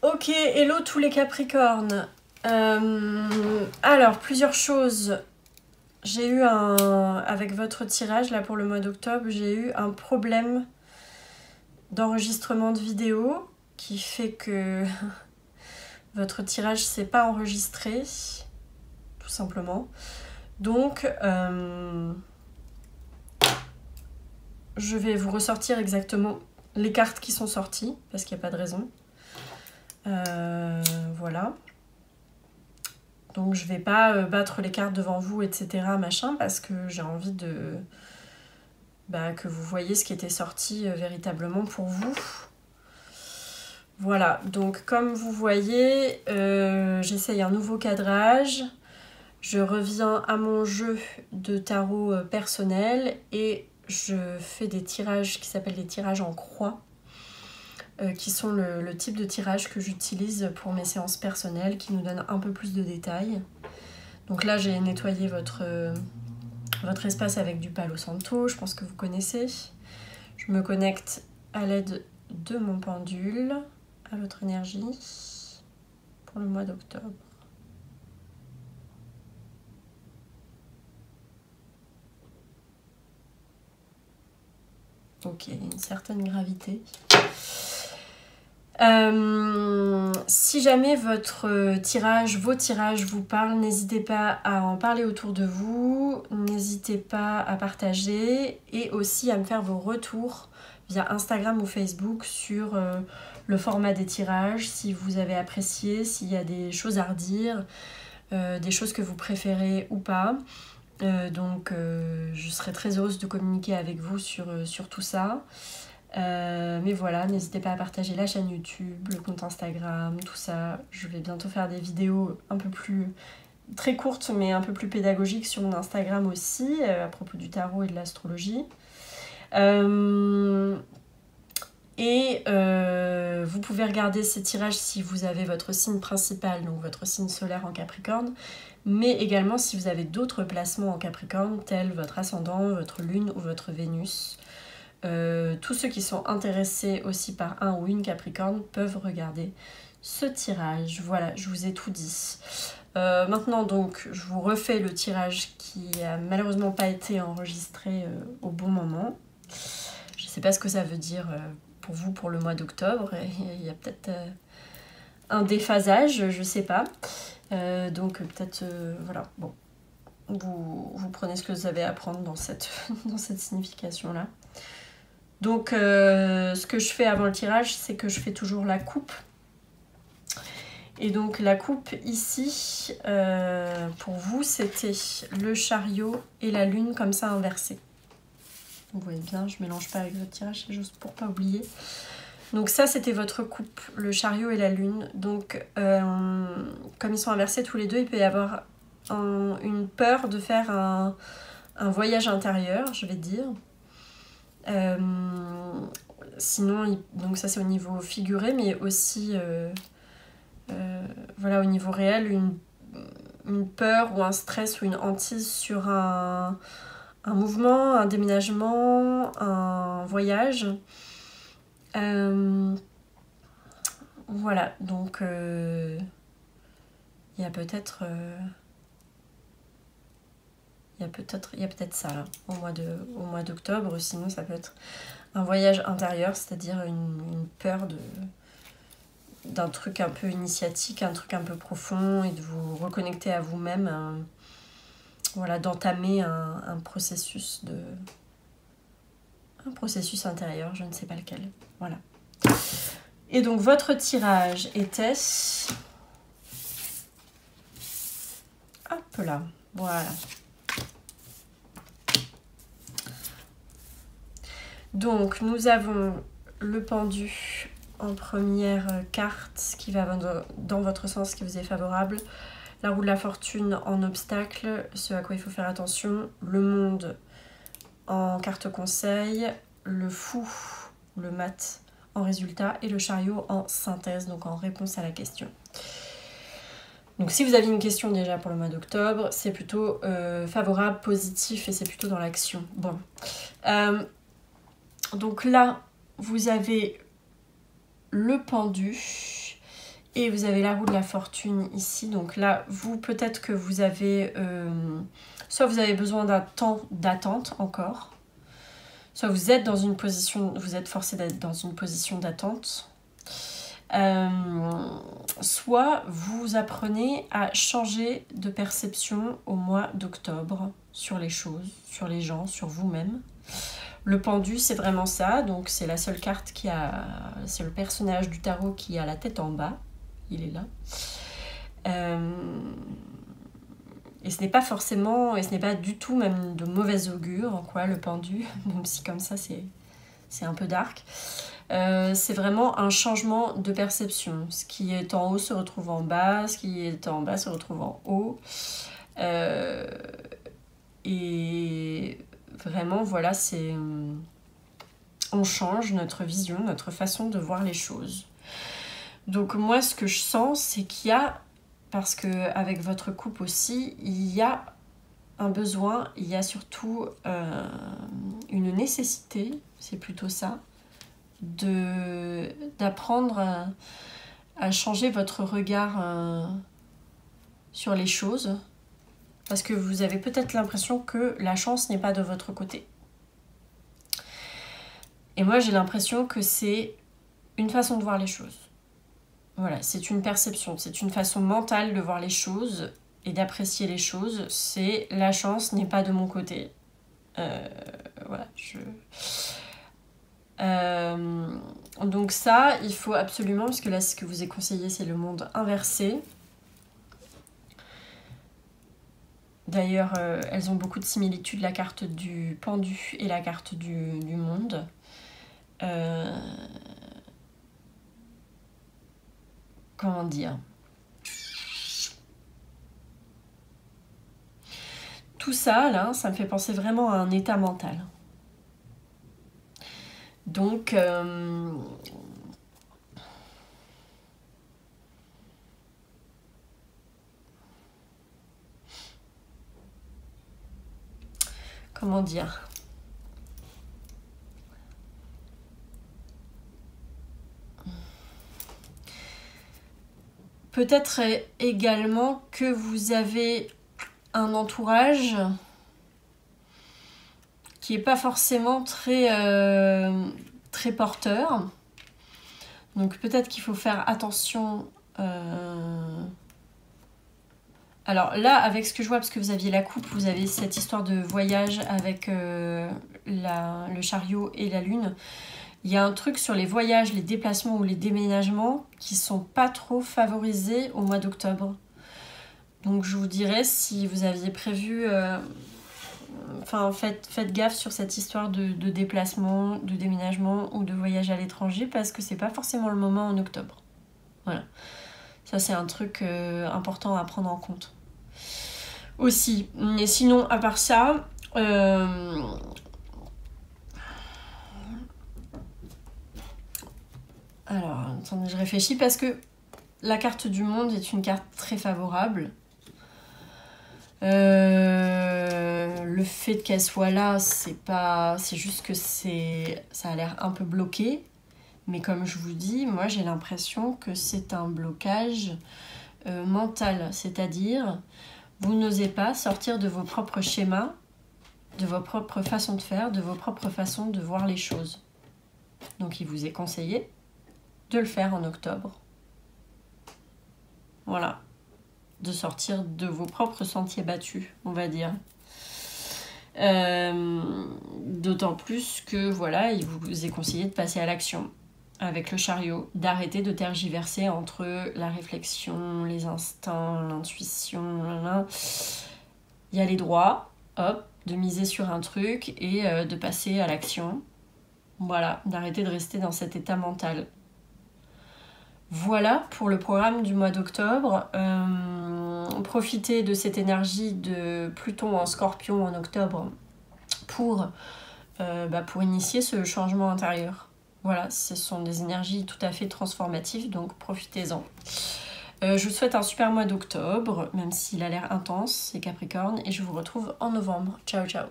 Ok, hello tous les Capricornes. Alors, plusieurs choses. J'ai eu avec votre tirage là pour le mois d'octobre, j'ai eu un problème d'enregistrement de vidéo qui fait que votre tirage s'est pas enregistré, tout simplement. Donc, je vais vous ressortir exactement les cartes qui sont sorties, parce qu'il n'y a pas de raison. Voilà. Donc je vais pas battre les cartes devant vous, etc. machin, parce que j'ai envie de que vous voyez ce qui était sorti véritablement pour vous. Voilà, donc comme vous voyez, j'essaye un nouveau cadrage. Je reviens à mon jeu de tarot personnel et je fais des tirages qui s'appellent des tirages en croix. Qui sont le type de tirage que j'utilise pour mes séances personnelles, qui nous donnent un peu plus de détails. Donc là, j'ai nettoyé votre espace avec du Palo Santo, je pense que vous connaissez. Je me connecte à l'aide de mon pendule à votre énergie pour le mois d'octobre. Ok, une certaine gravité. Si jamais vos tirages vous parlent, n'hésitez pas à en parler autour de vous, n'hésitez pas à partager et aussi à me faire vos retours via Instagram ou Facebook sur le format des tirages, si vous avez apprécié, s'il y a des choses à redire, des choses que vous préférez ou pas. Je serai très heureuse de communiquer avec vous sur tout ça. Mais voilà, n'hésitez pas à partager la chaîne YouTube, le compte Instagram, tout ça. Je vais bientôt faire des vidéos un peu plus très courtes mais un peu plus pédagogiques sur mon Instagram aussi à propos du tarot et de l'astrologie. Vous pouvez regarder ces tirages si vous avez votre signe principal, donc votre signe solaire en Capricorne, mais également si vous avez d'autres placements en Capricorne, tels votre ascendant, votre lune ou votre Vénus. Tous ceux qui sont intéressés aussi par un ou une Capricorne peuvent regarder ce tirage. Voilà, je vous ai tout dit. Maintenant donc, je vous refais le tirage qui a malheureusement pas été enregistré au bon moment. Je sais pas ce que ça veut dire pour vous pour le mois d'octobre. Il y a peut-être un déphasage, je sais pas. Donc peut-être, voilà, bon. Vous prenez ce que vous avez à prendre dans cette signification-là. Donc, ce que je fais avant le tirage, c'est que je fais toujours la coupe. Et donc, la coupe ici, pour vous, c'était le chariot et la lune comme ça inversée. Vous voyez bien, je ne mélange pas avec votre tirage, c'est juste pour ne pas oublier. Donc ça, c'était votre coupe, le chariot et la lune. Donc, comme ils sont inversés tous les deux, il peut y avoir une peur de faire un voyage intérieur, je vais dire. Sinon, donc ça c'est au niveau figuré, mais aussi voilà, au niveau réel, une peur ou un stress ou une hantise sur un mouvement, un déménagement, un voyage. Voilà, donc il y a peut-être ça là, au mois d'octobre. Sinon ça peut être un voyage intérieur, c'est-à-dire une peur d'un truc un peu initiatique, un truc un peu profond, et de vous reconnecter à vous-même, voilà, d'entamer un processus intérieur, je ne sais pas lequel. Voilà. Et donc votre tirage était, hop là, voilà. Donc nous avons le pendu en première carte qui va dans votre sens, qui vous est favorable. La roue de la fortune en obstacle, ce à quoi il faut faire attention. Le monde en carte conseil. Le fou, le mat en résultat. Et le chariot en synthèse, donc en réponse à la question. Donc si vous avez une question déjà pour le mois d'octobre, c'est plutôt favorable, positif, et c'est plutôt dans l'action. Bon. Donc là, vous avez le pendu Et vous avez la roue de la fortune ici. Donc là, vous, peut-être que vous avez... soit vous avez besoin d'un temps d'attente encore. Soit vous êtes dans une position... Vous êtes forcé d'être dans une position d'attente. Soit vous apprenez à changer de perception au mois d'octobre sur les choses, sur les gens, sur vous-même. Le pendu, c'est vraiment ça. Donc c'est la seule carte qui a... C'est le personnage du tarot qui a la tête en bas. Il est là. Et ce n'est pas forcément... Et ce n'est pas du tout même de mauvais augure, quoi, le pendu. Même si comme ça, c'est un peu dark. C'est vraiment un changement de perception. Ce qui est en haut se retrouve en bas, ce qui est en bas se retrouve en haut. Et vraiment, voilà, c'est... On change notre vision, notre façon de voir les choses. Donc moi, ce que je sens, c'est qu'il y a, parce qu'avec votre couple aussi, il y a un besoin, il y a surtout une nécessité, c'est plutôt ça, d'apprendre à changer votre regard sur les choses, parce que vous avez peut-être l'impression que la chance n'est pas de votre côté. Et moi, j'ai l'impression que c'est une façon de voir les choses. Voilà, c'est une perception, c'est une façon mentale de voir les choses et d'apprécier les choses. C'est la chance n'est pas de mon côté. Voilà, donc ça, il faut absolument, parce que là, ce que vous est conseillé, c'est le monde inversé. D'ailleurs, elles ont beaucoup de similitudes, la carte du pendu et la carte du monde. Comment dire? Tout ça, là, ça me fait penser vraiment à un état mental. Donc, comment dire? Peut-être également que vous avez un entourage qui n'est pas forcément très porteur. Donc peut-être qu'il faut faire attention. Alors là, avec ce que je vois, parce que vous aviez la coupe, vous avez cette histoire de voyage avec le chariot et la lune. Il y a un truc sur les voyages, les déplacements ou les déménagements qui sont pas trop favorisés au mois d'octobre. Donc je vous dirais, si vous aviez prévu... faites gaffe sur cette histoire de déplacement, de déménagement ou de voyage à l'étranger, parce que c'est pas forcément le moment en octobre. Voilà. Ça, c'est un truc important à prendre en compte. Aussi. Mais sinon, à part ça... Alors, attendez, je réfléchis parce que la carte du monde est une carte très favorable. Le fait qu'elle soit là, c'est juste que ça a l'air un peu bloqué. Mais comme je vous dis, moi j'ai l'impression que c'est un blocage mental. C'est-à-dire, vous n'osez pas sortir de vos propres schémas, de vos propres façons de faire, de vos propres façons de voir les choses. Donc il vous est conseillé de le faire en octobre. Voilà. De sortir de vos propres sentiers battus, on va dire. D'autant plus que, voilà, il vous est conseillé de passer à l'action avec le chariot, d'arrêter de tergiverser entre la réflexion, les instincts, l'intuition, y aller droit, hop, de miser sur un truc et de passer à l'action. Voilà, d'arrêter de rester dans cet état mental. Voilà pour le programme du mois d'octobre. Profitez de cette énergie de Pluton en Scorpion en octobre pour initier ce changement intérieur. Voilà, ce sont des énergies tout à fait transformatives, donc profitez-en. Je vous souhaite un super mois d'octobre, même s'il a l'air intense, c'est Capricorne, et je vous retrouve en novembre. Ciao, ciao!